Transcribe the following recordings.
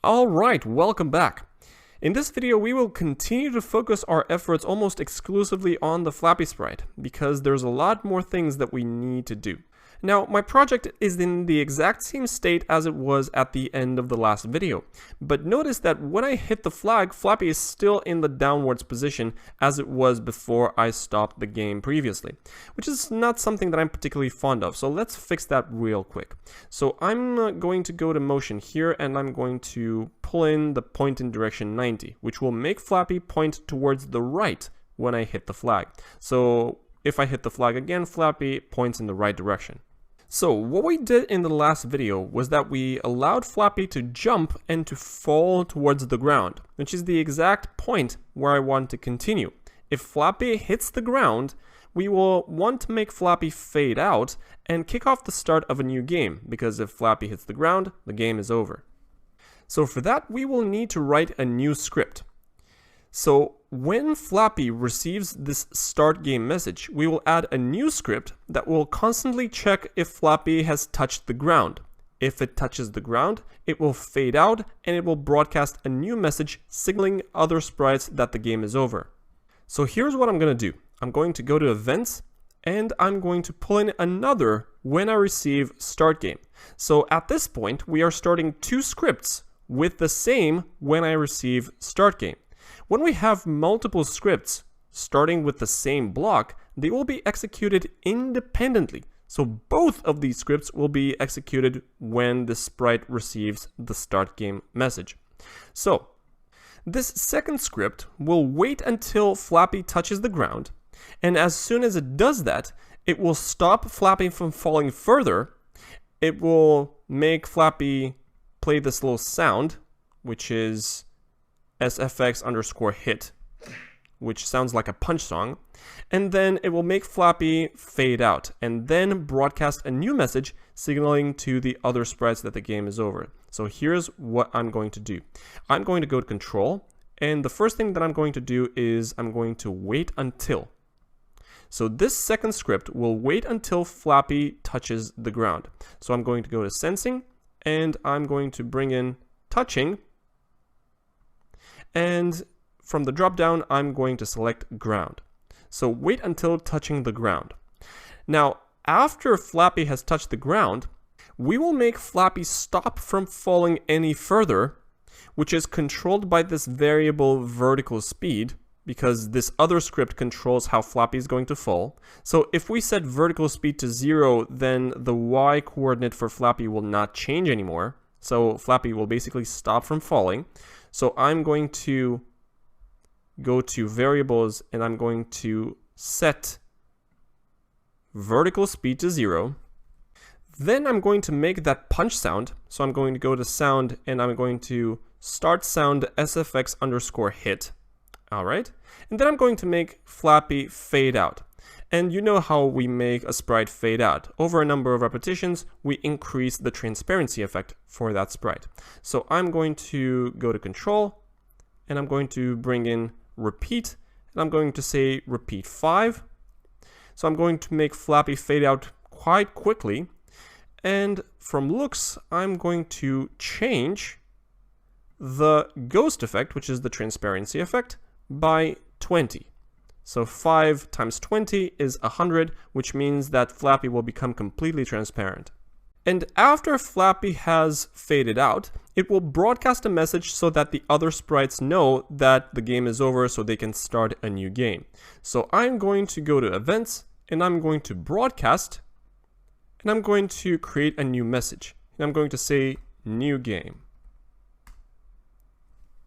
Alright, welcome back. In this video we will continue to focus our efforts almost exclusively on the Flappy sprite, because there's a lot more things that we need to do. Now, my project is in the exact same state as it was at the end of the last video, but notice that when I hit the flag, Flappy is still in the downwards position as it was before I stopped the game previously, which is not something that I'm particularly fond of, so let's fix that real quick. So I'm going to go to motion here and I'm going to pull in the point in direction 90, which will make Flappy point towards the right when I hit the flag. So if I hit the flag again, Flappy points in the right direction. So what we did in the last video was that we allowed Flappy to jump and to fall towards the ground, which is the exact point where I want to continue. If Flappy hits the ground, we will want to make Flappy fade out and kick off the start of a new game, because if Flappy hits the ground, the game is over. So for that, we will need to write a new script. So when Flappy receives this start game message, we will add a new script that will constantly check if Flappy has touched the ground. If it touches the ground, it will fade out and it will broadcast a new message signaling other sprites that the game is over. So here's what I'm going to do. I'm going to go to events and I'm going to pull in another when I receive start game. So at this point, we are starting two scripts with the same when I receive start game. When we have multiple scripts starting with the same block, they will be executed independently. So both of these scripts will be executed when the sprite receives the start game message. So this second script will wait until Flappy touches the ground, and as soon as it does that, it will stop Flappy from falling further. It will make Flappy play this little sound, which is SFX_hit, which sounds like a punch song, and then it will make Flappy fade out and then broadcast a new message signaling to the other sprites that the game is over. So here's what I'm going to do. I'm going to go to control, and the first thing that I'm going to do is I'm going to wait until. So this second script will wait until Flappy touches the ground. So I'm going to go to sensing and I'm going to bring in touching. And from the drop down, I'm going to select ground. So wait until touching the ground. Now, after Flappy has touched the ground, we will make Flappy stop from falling any further, which is controlled by this variable vertical speed, because this other script controls how Flappy is going to fall. So if we set vertical speed to 0, then the y coordinate for Flappy will not change anymore. So Flappy will basically stop from falling. So I'm going to go to variables and I'm going to set vertical speed to 0. Then I'm going to make that punch sound. So I'm going to go to sound and I'm going to start sound SFX_hit. All right. And then I'm going to make Flappy fade out. And you know how we make a sprite fade out. Over a number of repetitions, we increase the transparency effect for that sprite. So I'm going to go to control, and I'm going to bring in repeat, and I'm going to say repeat 5. So I'm going to make Flappy fade out quite quickly. And from looks, I'm going to change the ghost effect, which is the transparency effect, by 20. So 5 times 20 is 100, which means that Flappy will become completely transparent. And after Flappy has faded out, it will broadcast a message so that the other sprites know that the game is over so they can start a new game. So I'm going to go to events and I'm going to broadcast and I'm going to create a new message. And I'm going to say new game.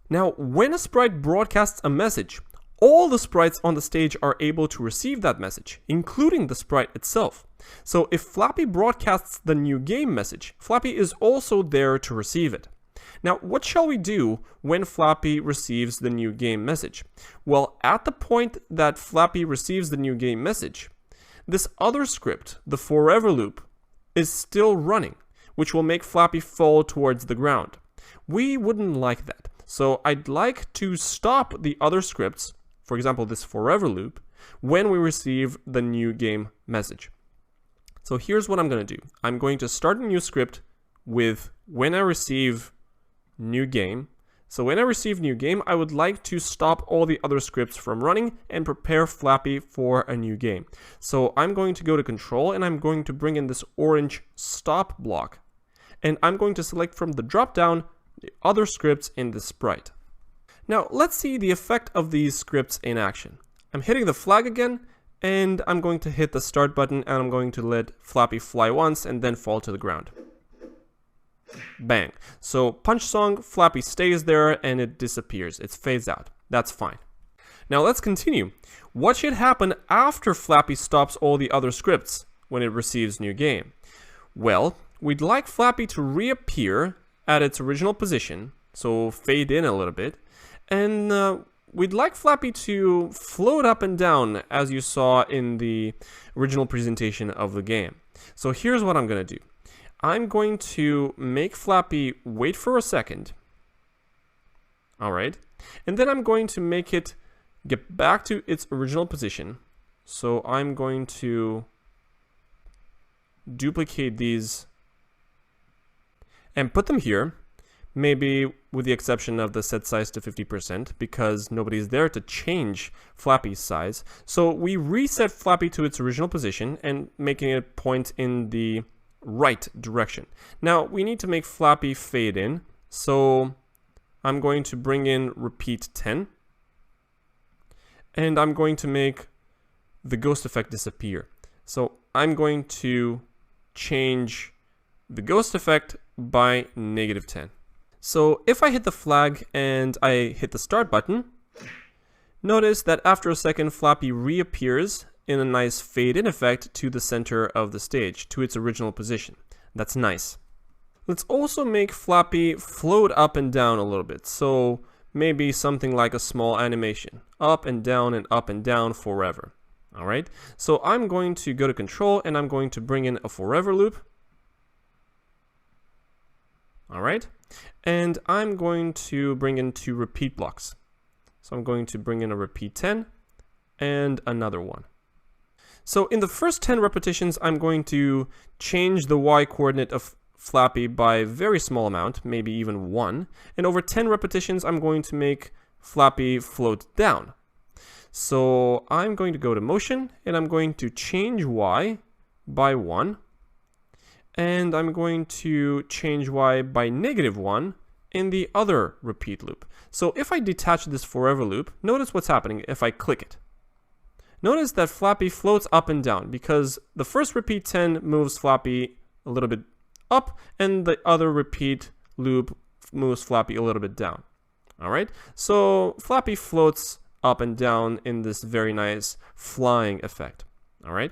Now, when a sprite broadcasts a message, all the sprites on the stage are able to receive that message, including the sprite itself. So if Flappy broadcasts the new game message, Flappy is also there to receive it. Now, what shall we do when Flappy receives the new game message? Well, at the point that Flappy receives the new game message, this other script, the forever loop, is still running, which will make Flappy fall towards the ground. We wouldn't like that. So I'd like to stop the other scripts, for example, this forever loop, when we receive the new game message. So here's what I'm going to do. I'm going to start a new script with when I receive new game. So when I receive new game, I would like to stop all the other scripts from running and prepare Flappy for a new game. So I'm going to go to control and I'm going to bring in this orange stop block. And I'm going to select from the drop down the other scripts in the sprite. Now let's see the effect of these scripts in action. I'm hitting the flag again, and I'm going to hit the start button, and I'm going to let Flappy fly once and then fall to the ground. Bang. So punch song, Flappy stays there and it disappears. It fades out. That's fine. Now let's continue. What should happen after Flappy stops all the other scripts when it receives new game? Well, we'd like Flappy to reappear at its original position, so fade in a little bit, and we'd like Flappy to float up and down as you saw in the original presentation of the game. So here's what I'm going to do. I'm going to make Flappy wait for a second. Alright. And then I'm going to make it get back to its original position. So I'm going to duplicate these and put them here. Maybe with the exception of the set size to 50% because nobody's there to change Flappy's size. So we reset Flappy to its original position and making it point in the right direction. Now we need to make Flappy fade in, so I'm going to bring in repeat 10 and I'm going to make the ghost effect disappear. So I'm going to change the ghost effect by -10. So if I hit the flag and I hit the start button, notice that after a second Flappy reappears in a nice fade-in effect to the center of the stage, to its original position. That's nice. Let's also make Flappy float up and down a little bit, so maybe something like a small animation, up and down forever. Alright, so I'm going to go to control and I'm going to bring in a forever loop. Alright, and I'm going to bring in 2 repeat blocks. So I'm going to bring in a repeat 10 and another one. So in the first 10 repetitions, I'm going to change the y coordinate of Flappy by a very small amount, maybe even 1. And over 10 repetitions, I'm going to make Flappy float down. So I'm going to go to motion and I'm going to change y by 1. And I'm going to change y by -1 in the other repeat loop. So if I detach this forever loop, notice what's happening if I click it. Notice that Flappy floats up and down because the first repeat 10 moves Flappy a little bit up and the other repeat loop moves Flappy a little bit down. Alright, so Flappy floats up and down in this very nice flying effect. Alright,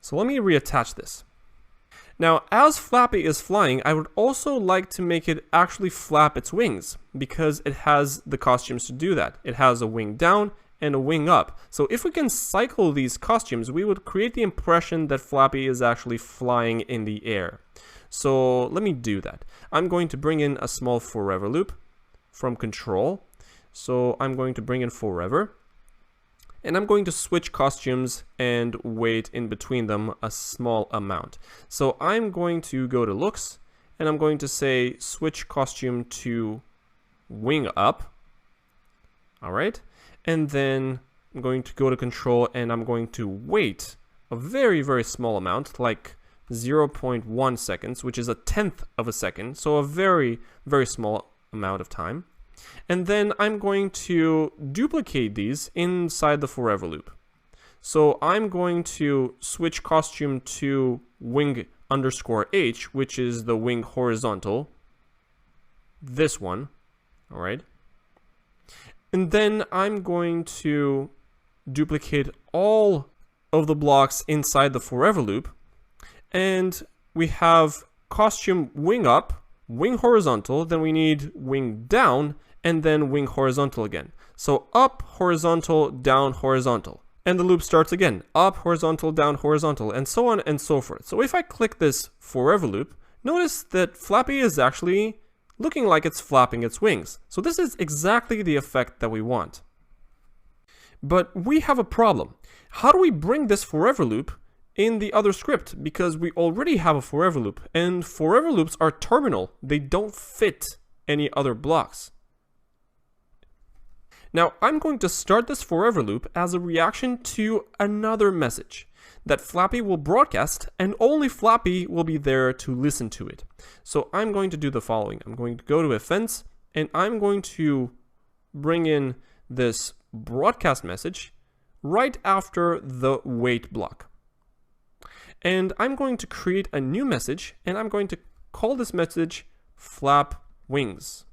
so let me reattach this. Now, as Flappy is flying, I would also like to make it actually flap its wings because it has the costumes to do that. It has a wing down and a wing up. So if we can cycle these costumes, we would create the impression that Flappy is actually flying in the air. So let me do that. I'm going to bring in a small forever loop from control. So I'm going to bring in forever. And I'm going to switch costumes and wait in between them a small amount. So I'm going to go to looks and I'm going to say switch costume to wing up. Alright. And then I'm going to go to control and I'm going to wait a very, very small amount, like 0.1 seconds, which is a 1/10 of a second. So a very, very small amount of time. And then I'm going to duplicate these inside the forever loop. So I'm going to switch costume to wing_h, which is the wing horizontal. This one, all right. And then I'm going to duplicate all of the blocks inside the forever loop. And we have costume wing up, wing horizontal, then we need wing down, and then wing horizontal again. So up, horizontal, down, horizontal. And the loop starts again, up, horizontal, down, horizontal, and so on and so forth. So if I click this forever loop, notice that Flappy is actually looking like it's flapping its wings. So this is exactly the effect that we want. But we have a problem. How do we bring this forever loop in the other script? Because we already have a forever loop, and forever loops are terminal. They don't fit any other blocks. Now, I'm going to start this forever loop as a reaction to another message that Flappy will broadcast, and only Flappy will be there to listen to it. So I'm going to do the following. I'm going to go to events, and I'm going to bring in this broadcast message right after the wait block. And I'm going to create a new message, and I'm going to call this message Flap Wings.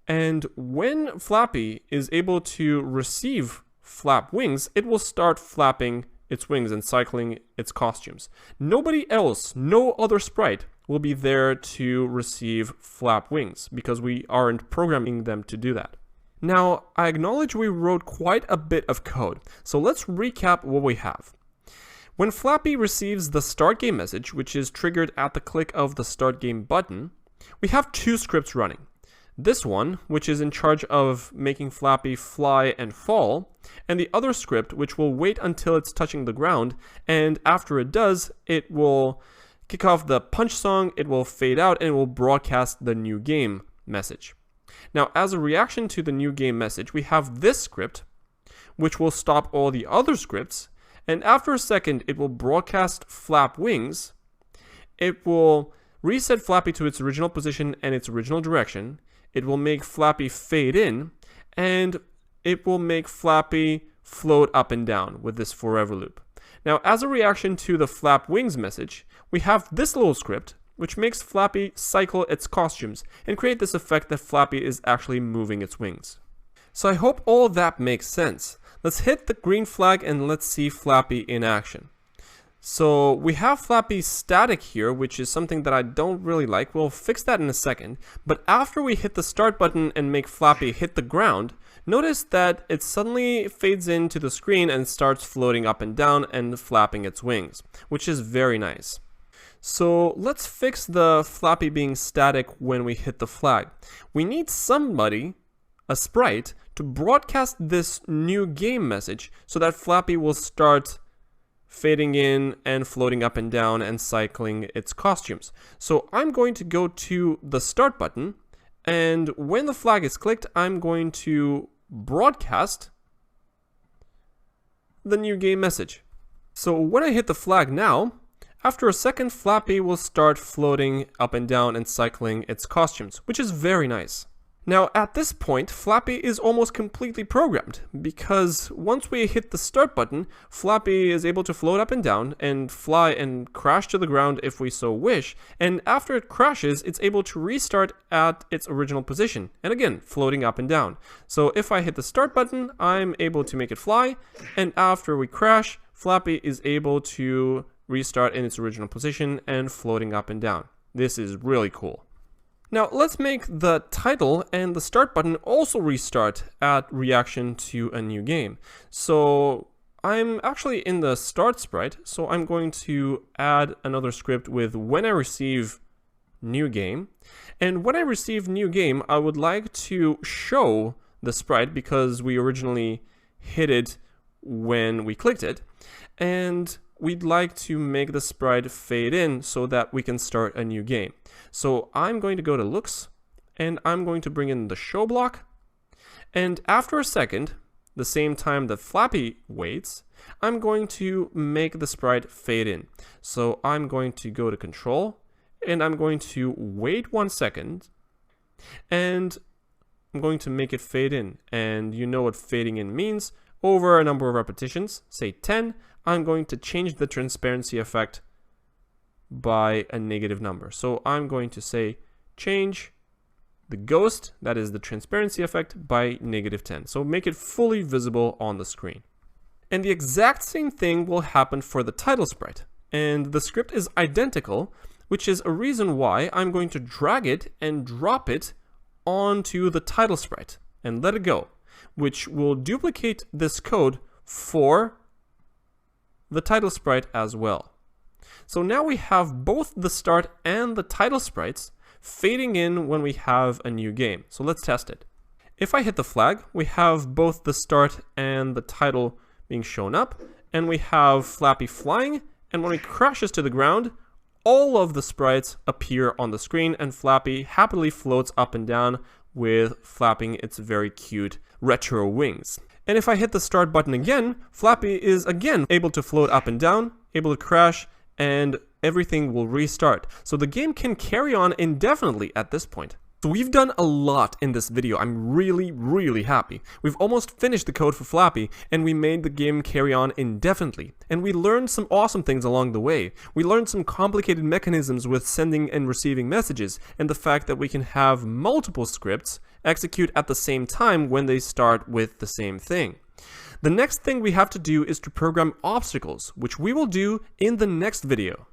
And when Flappy is able to receive flap wings, it will start flapping its wings and cycling its costumes. Nobody else, no other sprite will be there to receive flap wings because we aren't programming them to do that. Now, I acknowledge we wrote quite a bit of code, so let's recap what we have. When Flappy receives the start game message, which is triggered at the click of the start game button, we have two scripts running. This one, which is in charge of making Flappy fly and fall, and the other script, which will wait until it's touching the ground, and after it does, it will kick off the punch song, it will fade out, and it will broadcast the new game message. Now, as a reaction to the new game message, we have this script, which will stop all the other scripts, and after a second, it will broadcast flap wings, it will reset Flappy to its original position and its original direction, it will make Flappy fade in, and it will make Flappy float up and down with this forever loop. Now, as a reaction to the flap wings message, we have this little script, which makes Flappy cycle its costumes and create this effect that Flappy is actually moving its wings. So I hope all that makes sense. Let's hit the green flag and let's see Flappy in action. So we have Flappy static here, which is something that I don't really like. We'll fix that in a second. But after we hit the start button and make Flappy hit the ground, notice that it suddenly fades into the screen and starts floating up and down and flapping its wings, which is very nice. So let's fix the Flappy being static when we hit the flag. We need somebody, a sprite, to broadcast this new game message so that Flappy will start fading in and floating up and down and cycling its costumes. So I'm going to go to the start button, and when the flag is clicked, I'm going to broadcast the new game message. So when I hit the flag now, after a second, Flappy will start floating up and down and cycling its costumes, which is very nice. Now, at this point, Flappy is almost completely programmed, because once we hit the start button, Flappy is able to float up and down and fly and crash to the ground if we so wish, and after it crashes, it's able to restart at its original position, and again, floating up and down. So if I hit the start button, I'm able to make it fly, and after we crash, Flappy is able to restart in its original position and floating up and down. This is really cool. Now let's make the title and the start button also restart at reaction to a new game. So I'm actually in the start sprite, so I'm going to add another script with when I receive new game. And when I receive new game, I would like to show the sprite because we originally hit it when we clicked it. And we'd like to make the sprite fade in so that we can start a new game. So I'm going to go to looks, and I'm going to bring in the show block. And after a second, the same time that Flappy waits, I'm going to make the sprite fade in. So I'm going to go to control, and I'm going to wait 1 second, and I'm going to make it fade in. And you know what fading in means. Over a number of repetitions, say 10, I'm going to change the transparency effect by a negative number. So I'm going to say change the ghost, that is the transparency effect, by -10. So make it fully visible on the screen. And the exact same thing will happen for the title sprite. And the script is identical, which is a reason why I'm going to drag it and drop it onto the title sprite and let it go, which will duplicate this code for the title sprite as well. So now we have both the start and the title sprites fading in when we have a new game. So let's test it. If I hit the flag, we have both the start and the title being shown up, and we have Flappy flying, and when it crashes to the ground, all of the sprites appear on the screen, and Flappy happily floats up and down with flapping its very cute retro wings. And if I hit the start button again, Flappy is again able to float up and down, able to crash, and everything will restart. So the game can carry on indefinitely at this point. So we've done a lot in this video. I'm really happy. We've almost finished the code for Flappy, and we made the game carry on indefinitely. And we learned some awesome things along the way. We learned some complicated mechanisms with sending and receiving messages, and the fact that we can have multiple scripts execute at the same time when they start with the same thing. The next thing we have to do is to program obstacles, which we will do in the next video.